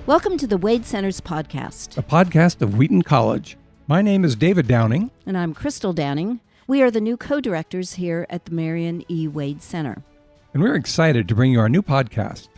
Welcome to the Wade Center's podcast, a podcast of Wheaton College. My name is David Downing. And I'm Crystal Downing. We are the new co-directors here at the Marion E. Wade Center. And we're excited to bring you our new podcast.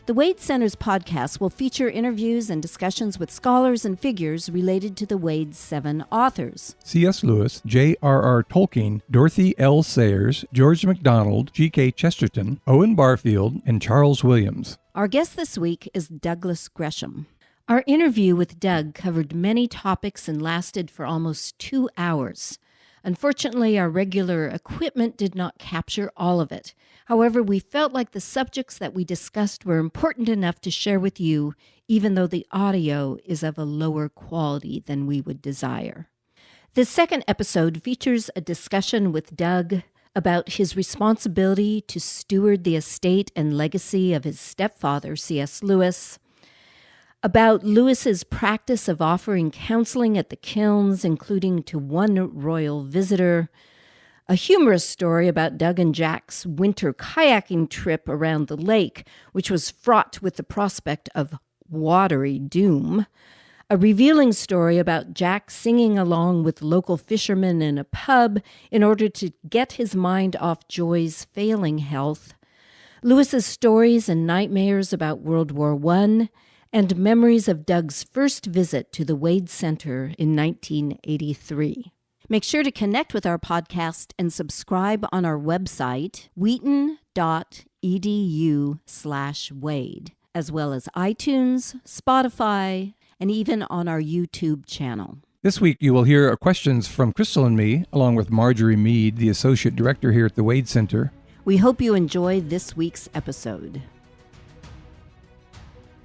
The Wade Center's podcast will feature interviews and discussions with scholars and figures related to the Wade's 7 authors. C.S. Lewis, J.R.R. Tolkien, Dorothy L. Sayers, George MacDonald, G.K. Chesterton, Owen Barfield, and Charles Williams. Our guest this week is Douglas Gresham. Our interview with Doug covered many topics and lasted for almost 2 hours. Unfortunately, our regular equipment did not capture all of it. However, we felt like the subjects that we discussed were important enough to share with you, even though the audio is of a lower quality than we would desire. This second episode features a discussion with Doug about his responsibility to steward the estate and legacy of his stepfather, C.S. Lewis, about Lewis's practice of offering counseling at the Kilns, including to one royal visitor, a humorous story about Doug and Jack's winter kayaking trip around the lake, which was fraught with the prospect of watery doom, a revealing story about Jack singing along with local fishermen in a pub in order to get his mind off Joy's failing health, Lewis's stories and nightmares about World War I, and memories of Doug's first visit to the Wade Center in 1983. Make sure to connect with our podcast and subscribe on our website, wheaton.edu/Wade, as well as iTunes, Spotify, and even on our YouTube channel. This week, you will hear questions from Crystal and me, along with Marjorie Mead, the Associate Director here at the Wade Center. We hope you enjoy this week's episode.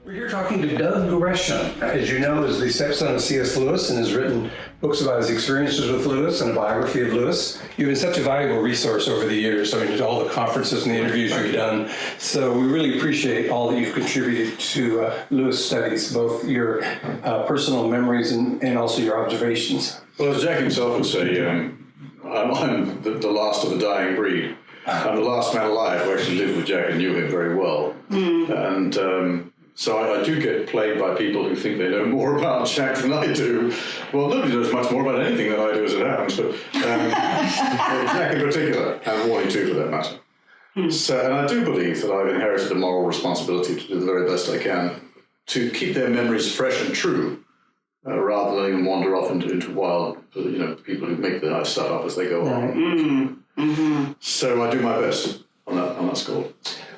We're here talking to Doug Gresham. As you know, is the stepson of C.S. Lewis and has written books about his experiences with Lewis and a biography of Lewis. You've been such a valuable resource over the years, all the conferences and the interviews you've done. So we really appreciate all that you've contributed to Lewis studies, both your personal memories and also your observations. Well, as Jack himself would say, I'm the last of the dying breed. I'm the last man alive who actually lived with Jack and knew him very well. And so I do get plagued by people who think they know more about Jack than I do. Well, nobody knows much more about anything than I do as it happens, but Jack in particular, and Wally too for that matter. So, and I do believe that I've inherited a moral responsibility to do the very best I can to keep their memories fresh and true, rather than letting them wander off into wild, people who make the nice stuff up as they go on. So I do my best on that score.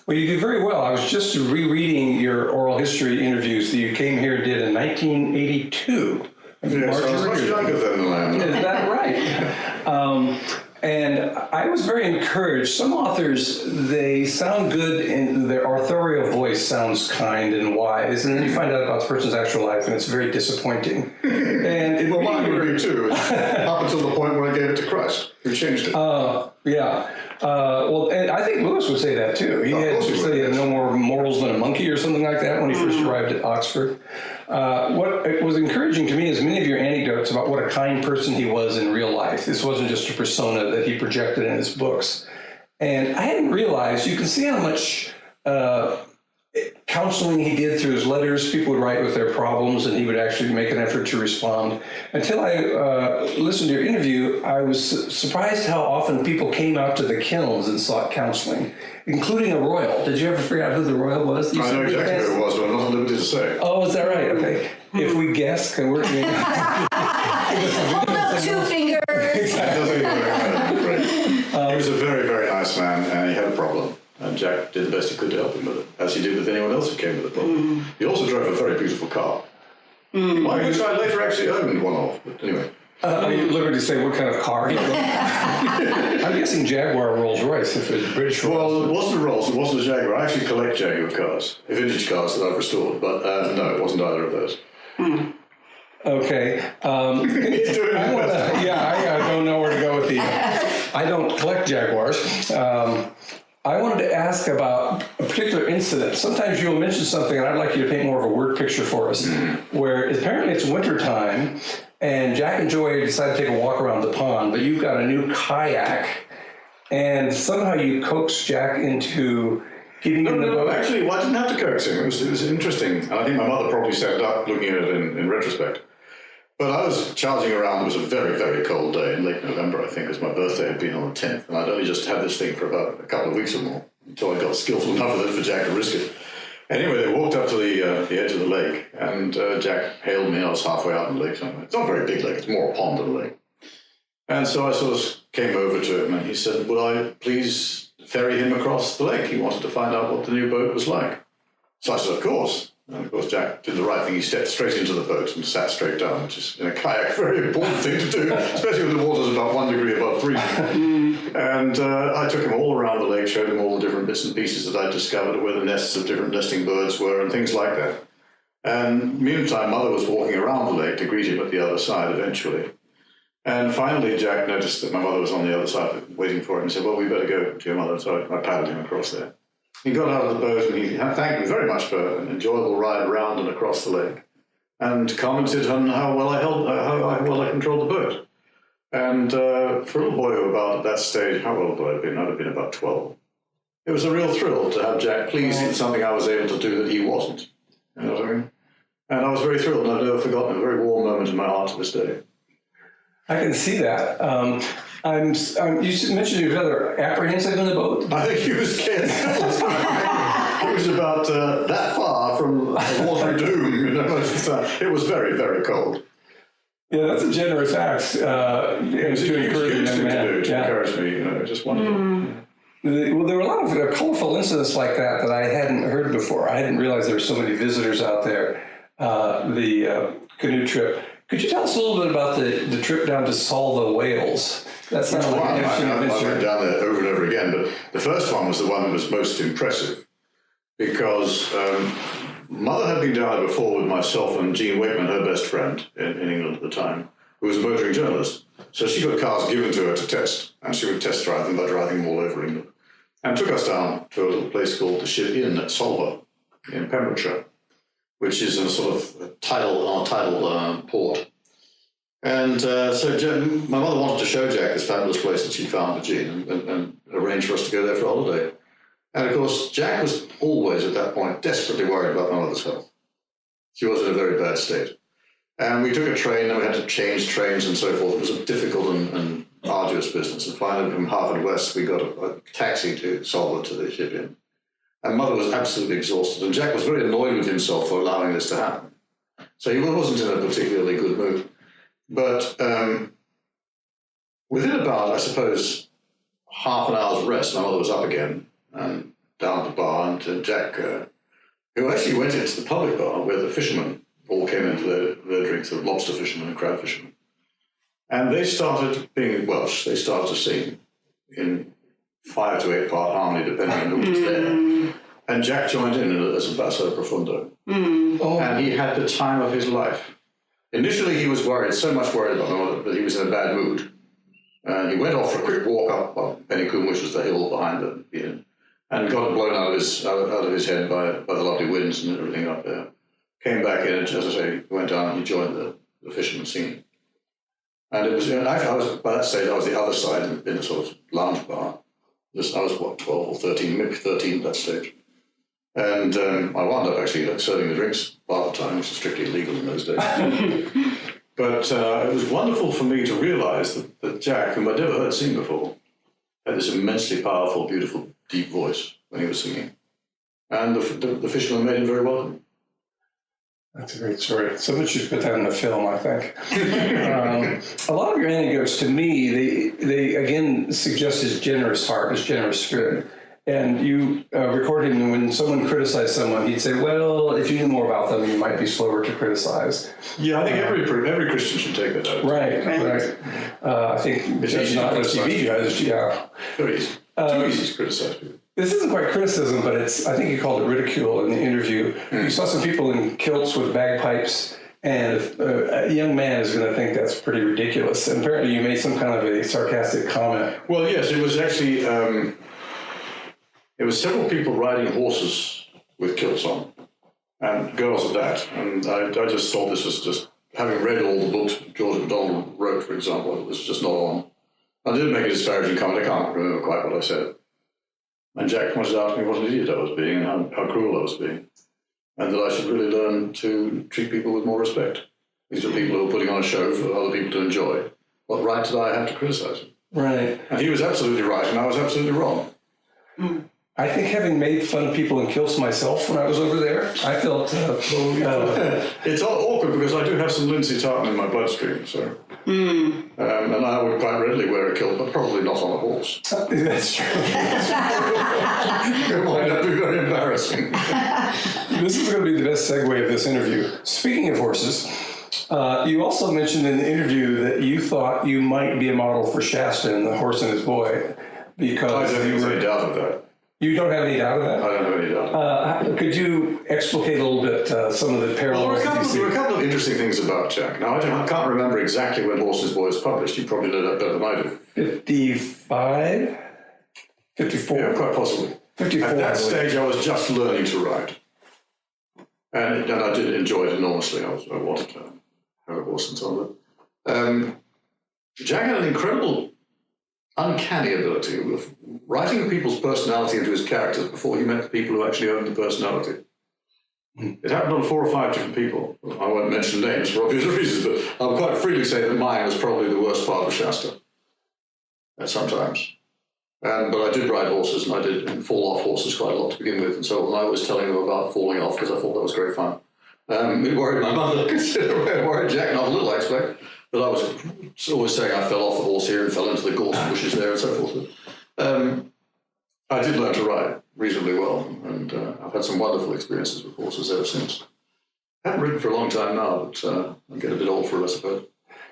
Well, you do very well. I was just rereading your oral history interviews that you came here and did in 1982. Yes, I was much younger than I am. Is that right? And I was very encouraged. Some authors, they sound good and their authorial voice sounds kind and wise, and then you find out about the person's actual life and it's very disappointing. And well, mine would be too, up until the point where I gave it to Christ, who changed it. Yeah. Well, and I think Lewis would say that too. He had to say no more morals than a monkey or something like that when he first arrived at Oxford. What was encouraging to me is many of your anecdotes about what a kind person he was in real life. This wasn't just a persona that he projected in his books. And I hadn't realized, you can see how much counseling he did through his letters. People would write with their problems and he would actually make an effort to respond. Until I listened to your interview, I was surprised how often people came out to the Kilns and sought counseling, including a royal. Did you ever figure out who the royal was? I know exactly who it was, but I'm not limited to say. Oh, is that right? Okay. If we guess, can we... Hold up 2 fingers! He was a very, very nice man, and he had a problem. And Jack did the best he could to help him with it, as he did with anyone else who came with a problem. He also drove a very beautiful car, which I later actually owned one of. But anyway. Are you liberty to say what kind of car he drove? I'm guessing Jaguar Rolls Royce, if it's British Rolls. Well, it wasn't a Rolls, it wasn't a Jaguar. I actually collect Jaguar cars, vintage cars that I've restored, but no, it wasn't either of those. Okay. He's doing it. I don't know where to go with the... I don't collect Jaguars. I wanted to ask about a particular incident. Sometimes you'll mention something, and I'd like you to paint more of a word picture for us, where apparently it's wintertime, and Jack and Joy decide to take a walk around the pond, but you've got a new kayak, and somehow you coax Jack into keeping in the boat? Actually, well, I didn't have to coax him. It was interesting. And I think my mother probably set up looking at it in retrospect. But I was charging around. It was a very, very cold day in late November, I think, because my birthday had been on the 10th. And I'd only just had this thing for about a couple of weeks or more until I got skillful enough with it for Jack to risk it. Anyway, they walked up to the edge of the lake, and Jack hailed me. I was halfway out in the lake somewhere. It's not a very big lake. It's more a pond than a lake. And so I sort of came over to him, and he said, would I please ferry him across the lake? He wanted to find out what the new boat was like. So I said, of course. And of course, Jack did the right thing. He stepped straight into the boat and sat straight down, which is, in a kayak, a very important thing to do, especially when the water's about 1 degree above freezing. And I took him all around the lake, showed him all the different bits and pieces that I'd discovered, where the nests of different nesting birds were, and things like that. And meantime, Mother was walking around the lake to greet him at the other side eventually. And finally, Jack noticed that my mother was on the other side waiting for him and said, well, we better go to your mother. So I paddled him across there. He got out of the boat and he thanked me very much for an enjoyable ride around and across the lake, and commented on how well I controlled the boat. And for a little boy who about at that stage, how old would I have been? I'd have been about 12. It was a real thrill to have Jack pleased with something I was able to do that he wasn't. You know what I mean? And I was very thrilled, and I've never forgotten a very warm moment in my heart to this day. I can see that. You mentioned you were rather apprehensive in the boat. I think he was scared. He was about that far from a watery doom. You know, it was very, very cold. Yeah, that's a generous act. It was a huge thing to do to encourage me. You know, just wonderful. Well, there were a lot of colorful incidents like that I hadn't heard before. I didn't realize there were so many visitors out there. The canoe trip. Could you tell us a little bit about the trip down to Solva, Wales? That sounded like an interesting adventure. I went down there over and over again, but the first one was the one that was most impressive because Mother had been down there before with myself and Jean Wakeman, her best friend in England at the time, who was a motoring journalist. So she got cars given to her to test, and she would test drive them by driving them all over England, and took us down to a little place called the Ship Inn at Solva in Pembrokeshire, which is a sort of tidal port. And so my mother wanted to show Jack this fabulous place that she found for Jean and arranged for us to go there for a holiday. And of course, Jack was always at that point desperately worried about my mother's health. She was in a very bad state. And we took a train and we had to change trains and so forth. It was a difficult and arduous business. And finally, from Haverfordwest, we got a taxi to Solva to the Ship Inn. And Mother was absolutely exhausted, and Jack was very annoyed with himself for allowing this to happen. So he wasn't in a particularly good mood. But within about, I suppose, half an hour's rest, my mother was up again and down at the bar, and Jack, who actually went into the public bar where the fishermen all came in for their drinks, the lobster fishermen and crab fishermen. And they started, being Welsh, they started to sing in 5 to 8 part harmony, depending on who was there. And Jack joined in as a basso profundo. And he had the time of his life. Initially, he was worried, so much worried about my mother, that he was in a bad mood. And he went off for a quick walk up Pennycoombe, which was the hill behind the inn, and got blown out of his head by the lovely winds and everything up there. Came back in, and as I say, went down and he joined the fishermen singing. And it was, actually, by that stage, I was the other side in a sort of lounge bar. I was, 12 or 13, maybe 13 at that stage. And I wound up actually serving the drinks part of the time, which was strictly illegal in those days. But it was wonderful for me to realise that Jack, whom I'd never heard sing before, had this immensely powerful, beautiful, deep voice when he was singing. And the fisherman made him very welcome. That's a great story. Someone should put that in a film, I think. A lot of your anecdotes, to me, they again suggest his generous heart, his generous spirit. And you recorded when someone criticized someone, he'd say, well, if you knew more about them, you might be slower to criticize. Yeah, I think every Christian should take that out. Right. I think it's not those TV guys, yeah. Very easy. Too easy to criticize people. This isn't quite criticism, but I think you called it ridicule in the interview. You saw some people in kilts with bagpipes, and a young man is going to think that's pretty ridiculous. And apparently you made some kind of a sarcastic comment. Well, yes, it was actually, it was several people riding horses with kilts on, and girls at that. And I just thought this was just, having read all the books George MacDonald wrote, for example, it was just not on. I did make a disparaging comment. I can't remember quite what I said. And Jack pointed out to me what an idiot I was being and how cruel I was being. And that I should really learn to treat people with more respect. These are people who are putting on a show for other people to enjoy. What right did I have to criticize them? Right. And he was absolutely right, and I was absolutely wrong. I think having made fun of people in Kilns myself when I was over there, I felt... It's awkward because I do have some Lindsay tartan in my bloodstream, so... and I would quite readily wear a kilt, but probably not on a horse. That's true. It might not be very embarrassing. This is going to be the best segue of this interview. Speaking of horses, you also mentioned in the interview that you thought you might be a model for Shasta and the Horse and His Boy because I don't have any doubt of that. You don't have any doubt of that? I don't have any doubt. Could you explicate a little bit some of the parallels? Well, there were a couple of interesting things about Jack. Now, I can't remember exactly when Horse and His Boy was published. You probably know that better than I do. 55? 54? Yeah, quite possibly. 54. At that stage, I was just learning to write. And I did enjoy it enormously. I wanted to have a horse and so on. Jack had an incredible, uncanny ability of writing people's personality into his characters before he met the people who actually owned the personality. It happened on 4 or 5 different people. I won't mention names for obvious reasons, but I'll quite freely say that mine was probably the worst part of Shasta. Sometimes. But I did ride horses, and I did fall off horses quite a lot to begin with, and so on. I was telling them about falling off because I thought that was great fun. It worried my mother, it worried Jack not a little, I expect, that I was always saying I fell off the horse here and fell into the gorse bushes there and so forth. I did learn to ride reasonably well, and I've had some wonderful experiences with horses ever since. I haven't ridden for a long time now, but I'm getting a bit old for it, I suppose.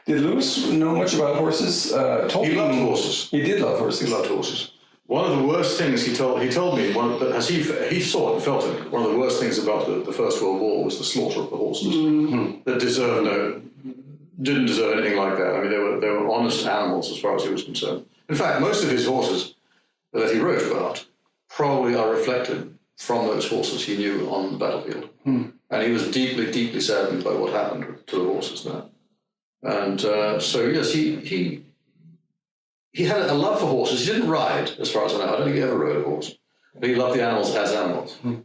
Did Lewis know much about horses? He loved horses. He did love horses. He loved horses. One of the worst things he told me, as he saw it and felt it, one of the worst things about the First World War was the slaughter of the horses that didn't deserve anything like that. I mean, they were honest animals as far as he was concerned. In fact, most of his horses that he wrote about probably are reflected from those horses he knew on the battlefield. And he was deeply, deeply saddened by what happened to the horses there. And so, yes, he had a love for horses. He didn't ride, as far as I know. I don't think he ever rode a horse. But he loved the animals as animals, in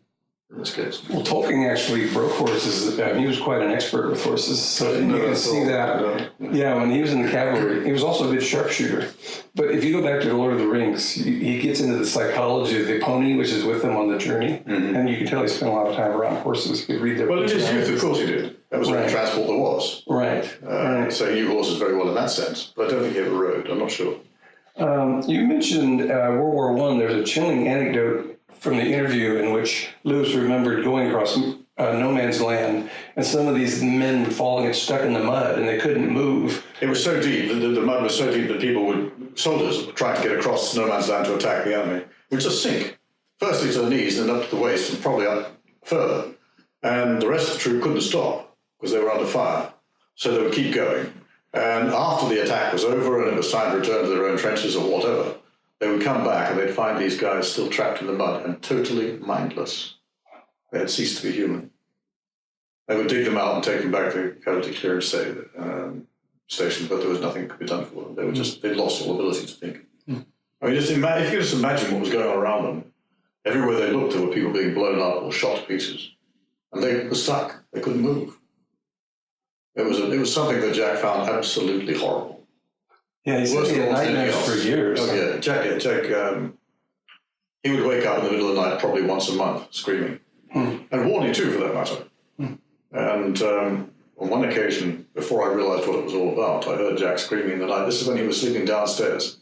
this case. Well, Tolkien actually broke horses. He was quite an expert with horses. So you can see that. Yeah, when he was in the cavalry, he was also a good sharpshooter. But if you go back to The Lord of the Rings, he gets into the psychology of the pony, which is with him on the journey. And you can tell he spent a lot of time around horses. You could read their Well, in his youth, of course he did. That was the only transport there was. Right. So he knew horses very well in that sense. But I don't think he ever rode. I'm not sure. You mentioned World War I. There's a chilling anecdote from the interview in which Lewis remembered going across no man's land and some of these men falling and stuck in the mud and they couldn't move. It was so deep, the mud was so deep that soldiers trying to get across no man's land to attack the enemy would just sink, firstly to the knees and then up to the waist and probably up further. And the rest of the troop couldn't stop because they were under fire. So they would keep going. And after the attack was over and it was time to return to their own trenches or whatever, they would come back and they'd find these guys still trapped in the mud and totally mindless. They had ceased to be human. They would dig them out and take them back to casualty clearance station, but there was nothing that could be done for them. They'd lost all ability to think. I mean, if you just imagine what was going on around them, everywhere they looked, there were people being blown up or shot to pieces. And they were stuck. They couldn't move. It was something that Jack found absolutely horrible. Yeah, he said he had nightmares for years. Oh, yeah. Jack, he would wake up in the middle of the night probably once a month screaming. And Warney too, for that matter. And on one occasion, before I realised what it was all about, I heard Jack screaming in the night. This is when he was sleeping downstairs.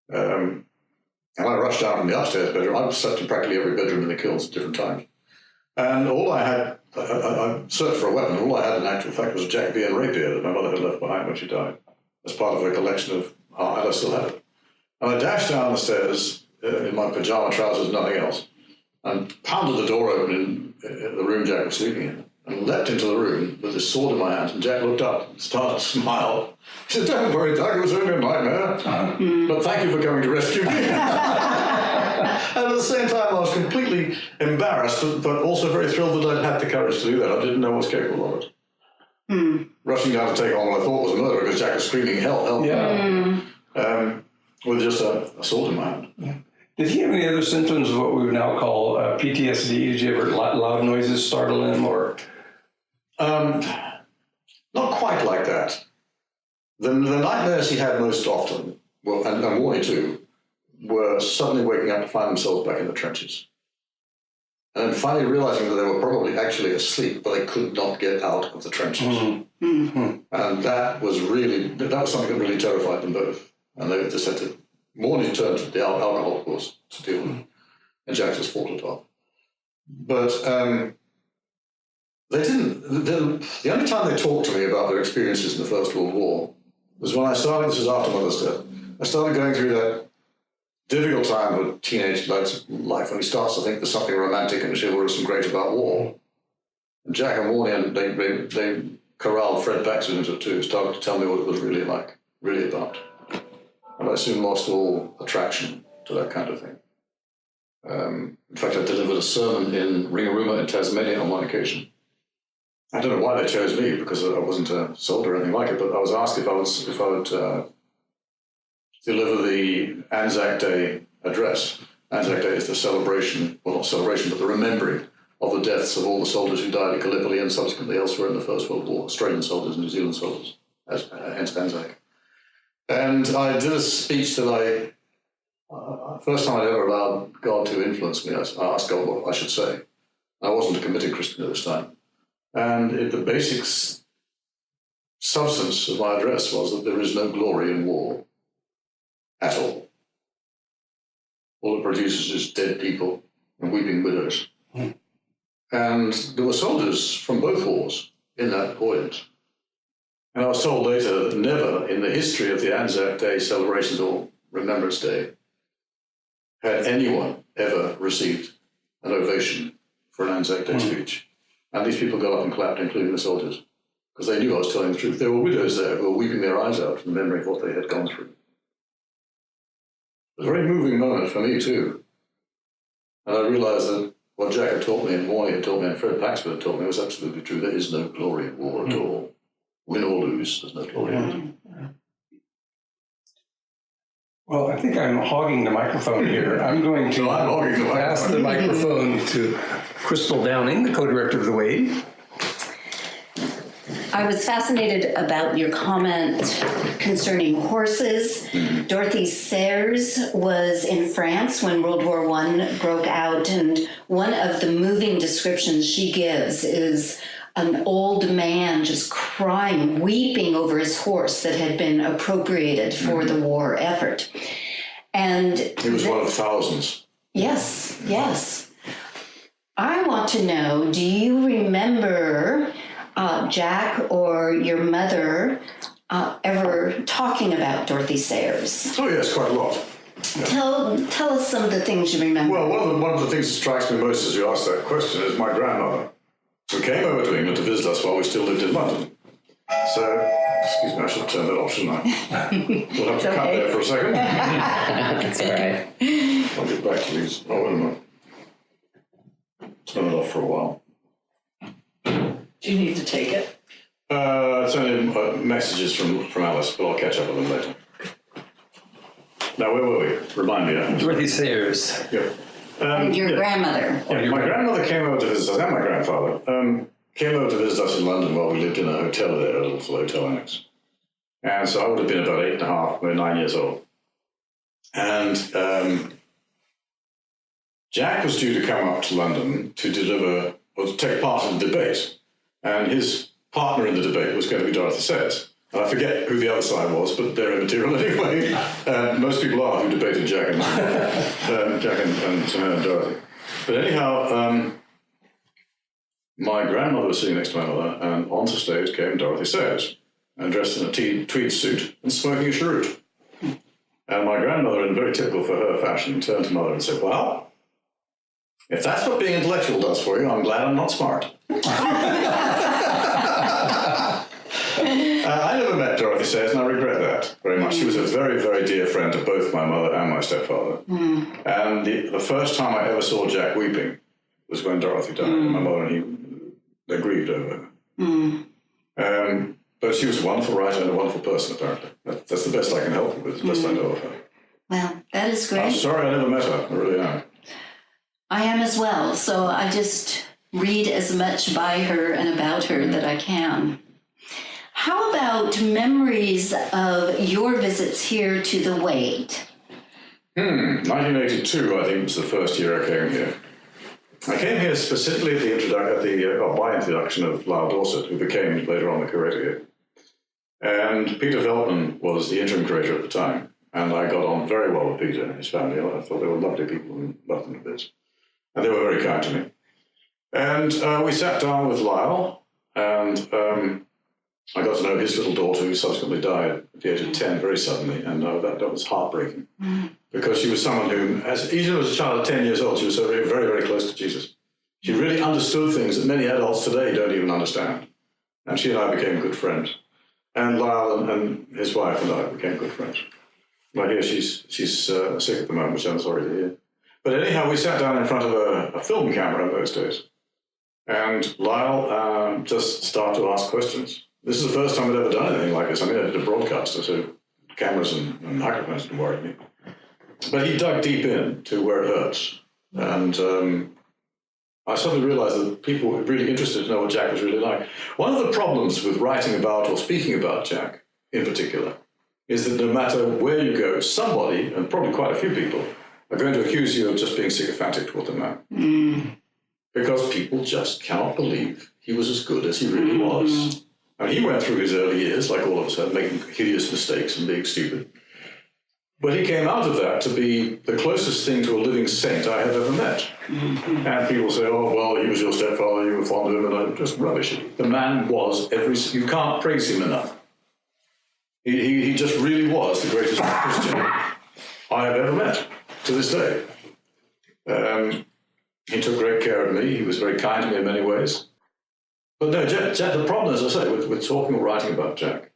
And I rushed down from the upstairs bedroom. I've slept in practically every bedroom in the Kilns at different times. And all I had, I searched for a weapon. All I had in actual fact was a Jacobean rapier that my mother had left behind when she died, as part of her collection of, and I still had it. And I dashed down the stairs in my pajama trousers and nothing else, and pounded the door open in the room Jack was sleeping in, and leapt into the room with this sword in my hand. And Jack looked up and started to smile. He said, "Don't worry, Doug, it was only a nightmare. But thank you for coming to rescue me." And at the same time, I was completely embarrassed, but also very thrilled that I'd had the courage to do that. I didn't know I was capable of it. Rushing down to take on what I thought was a murder because Jack was screaming, "Help, help!" Yeah. With just a sword in my hand. Yeah. Did he have any other symptoms of what we would now call PTSD? Did you ever loud noises startle him, or? Not quite like that. The nightmares he had most often, well, and Warnie too, were suddenly waking up to find themselves back in the trenches. And then finally realizing that they were probably actually asleep, but they could not get out of the trenches. Mm-hmm. Mm-hmm. And that was something that really terrified them both. And they just had to, Warnie turned to the alcohol, of course, to deal with it. And Jack just fought it off. But they didn't, the only time they talked to me about their experiences in the First World War was when this was after Mother's death, I started going through that difficult time of a teenage life when he starts to think there's something romantic and chivalrous and great about war. And Jack and Warnie, they corralled Fred Baxter into it too, started to tell me what it was really about. And I soon lost all attraction to that kind of thing. In fact, I delivered a sermon in Ringarooma in Tasmania on one occasion. I don't know why they chose me, because I wasn't a soldier or anything like it, but I was asked if I would deliver the Anzac Day address. Anzac Day is the celebration, well, not celebration, but the remembering of the deaths of all the soldiers who died at Gallipoli and subsequently elsewhere in the First World War, Australian soldiers and New Zealand soldiers, hence Anzac. And I did a speech that first time I'd ever allowed God to influence me. I asked God what I should say. I wasn't a committed Christian at this time. And the basic substance of my address was that there is no glory in war at all. All it produces is dead people and weeping widows. Mm. And there were soldiers from both wars in that audience. And I was told later that never in the history of the Anzac Day celebrations or Remembrance Day had anyone ever received an ovation for an Anzac Day speech. And these people got up and clapped, including the soldiers, because they knew I was telling the truth. There were widows there who were weeping their eyes out from the memory of what they had gone through. It was a very moving moment for me, too. And I realized that what Jack had taught me and Warnie had taught me and Fred Baxter had taught me was absolutely true. There is no glory in war at all. Win or lose, there's no glory in it. Well, I think I'm hogging the microphone here. I'm going to pass the microphone to Crystal Downing, the co-director of the Wave. I was fascinated about your comment concerning horses. Mm-hmm. Dorothy Sayers was in France when World War I broke out, and one of the moving descriptions she gives is an old man just crying, weeping over his horse that had been appropriated for the war effort. And he was one of thousands. Yes, yes. I want to know, do you remember Jack or your mother ever talking about Dorothy Sayers? Oh, yes, quite a lot. Yeah. Tell us some of the things you remember. Well, one of the things that strikes me most as you ask that question is my grandmother, who came over to England to visit us while we still lived in London. So, excuse me, I should turn that off, shouldn't I? We'll have to cut there for a second. That's all right. I'll get back to these. Oh, wait a minute. Turn it off for a while. Do you need to take it? It's only messages from Alice, but I'll catch up with them later. Now, where were we? Remind me. Dorothy Sayers. Yeah. And your grandmother. Yeah, my grandmother came over to visit us, and my grandfather came over to visit us in London while we lived in a hotel there, a little hotel annex. And so I would have been about 8.5, 9 years old. And Jack was due to come up to London to deliver, or to take part in the debate. And his partner in the debate was going to be Dorothy Sayers. And I forget who the other side was, but they're immaterial anyway. Most people are who debated Jack and Dorothy. But anyhow, my grandmother was sitting next to my mother, and onto stage came Dorothy Sayers, and dressed in a tweed suit and smoking a cheroot. And my grandmother, in very typical for her fashion, turned to mother and said, "Well, if that's what being intellectual does for you, I'm glad I'm not smart." I never met Dorothy Sayers, and I regret that very much. She was a very, very dear friend to both my mother and my stepfather. Mm. And the first time I ever saw Jack weeping was when Dorothy died. My mother and they grieved over her. Mm. But she was a wonderful writer and a wonderful person, apparently. That's the best I can help you with, the best I know of her. Well, that is I'm great. sorry I never met her. I really am. I am as well. So I just read as much by her and about her that I can. How about memories of your visits here to the Wade? 1982, I think, was the first year I came here. I came here specifically by introduction of Lyle Dorset, who became later on the curator here. And Peter Veltman was the interim curator at the time. And I got on very well with Peter and his family. I thought they were lovely people and loved them a bit. And they were very kind to me. And we sat down with Lyle, and I got to know his little daughter, who subsequently died at the age of 10 very suddenly. And that was heartbreaking. Because she was someone who, even as a child of 10 years old, she was so very, very, very close to Jesus. She really understood things that many adults today don't even understand. And she and I became good friends. And Lyle and his wife and I became good friends. I hear she's sick at the moment, which I'm sorry to hear. But anyhow, we sat down in front of a film camera in those days. And Lyle just started to ask questions. This is the first time I'd ever done anything like this. I mean, I did a broadcaster, so cameras and microphones didn't worry me. But he dug deep in to where it hurts. And I suddenly realized that people were really interested to know what Jack was really like. One of the problems with writing about or speaking about Jack in particular is that no matter where you go, somebody, and probably quite a few people, are going to accuse you of just being sycophantic toward the man. Because people just cannot believe he was as good as he really was. And he went through his early years, like all of us had, making hideous mistakes and being stupid. But he came out of that to be the closest thing to a living saint I have ever met. And people say, oh, well, he was your stepfather, you were fond of him, and I'm just rubbish. The man was you can't praise him enough. He just really was the greatest Christian I have ever met to this day. He took great care of me. He was very kind to me in many ways. But no, Jack, the problem, as I say, with talking or writing about Jack,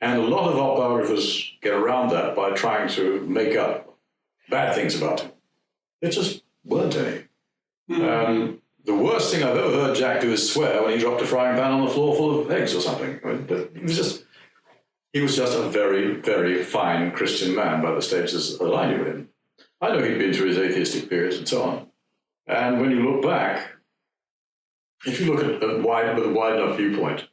and a lot of autobiographers get around that by trying to make up bad things about him. There just weren't any. The worst thing I've ever heard Jack do is swear when he dropped a frying pan on the floor full of eggs or something. I mean, he was just a very, very fine Christian man by the stages that I knew him. I know he'd been through his atheistic periods and so on. And when you look back, if you look at with a wide enough viewpoint,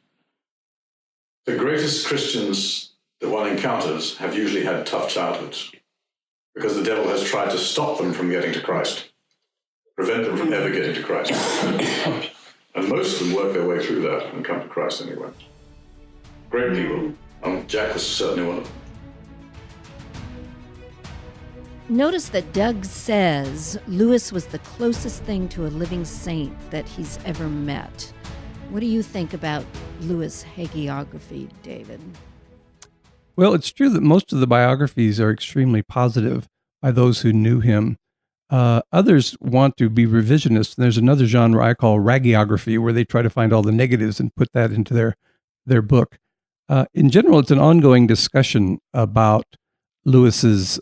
the greatest Christians that one encounters have usually had tough childhoods because the devil has tried to stop them from getting to Christ, prevent them from ever getting to Christ. And most of them work their way through that and come to Christ anyway. Great people. Jack was certainly one of them. Notice that Doug says Lewis was the closest thing to a living saint that he's ever met. What do you think about Lewis' hagiography, David? Well, it's true that most of the biographies are extremely positive by those who knew him. Others want to be revisionist. And there's another genre I call ragiography, where they try to find all the negatives and put that into their book. In general, it's an ongoing discussion about Lewis's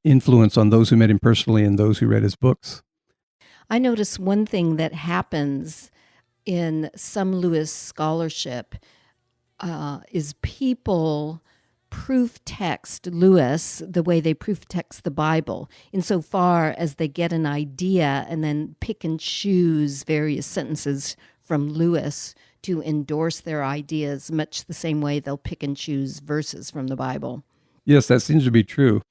influence on those who met him personally and those who read his books. I notice one thing that happens in some Lewis scholarship is people proof text Lewis the way they proof text the Bible, insofar as they get an idea and then pick and choose various sentences from Lewis to endorse their ideas, much the same way they'll pick and choose verses from the Bible. Yes, that seems to be true.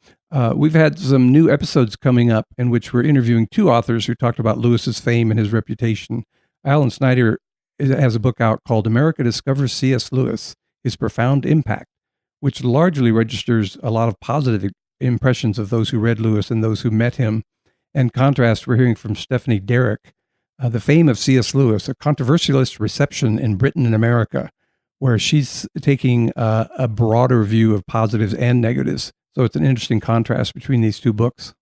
We've had some new episodes coming up in which we're interviewing two authors who talked about Lewis's fame and his reputation. Alan Snyder has a book out called America Discovers C.S. Lewis, His Profound Impact, which largely registers a lot of positive impressions of those who read Lewis and those who met him. In contrast, we're hearing from Stephanie Derrick, The Fame of C.S. Lewis, a controversialist reception in Britain and America, where she's taking a broader view of positives and negatives. So it's an interesting contrast between these two books.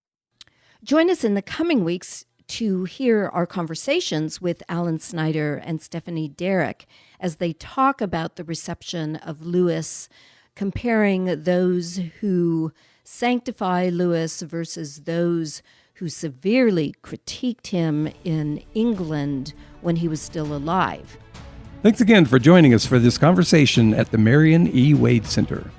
Join us in the coming weeks to hear our conversations with Alan Snyder and Stephanie Derrick as they talk about the reception of Lewis, comparing those who sanctify Lewis versus those who severely critiqued him in England when he was still alive. Thanks again for joining us for this conversation at the Marion E. Wade Center.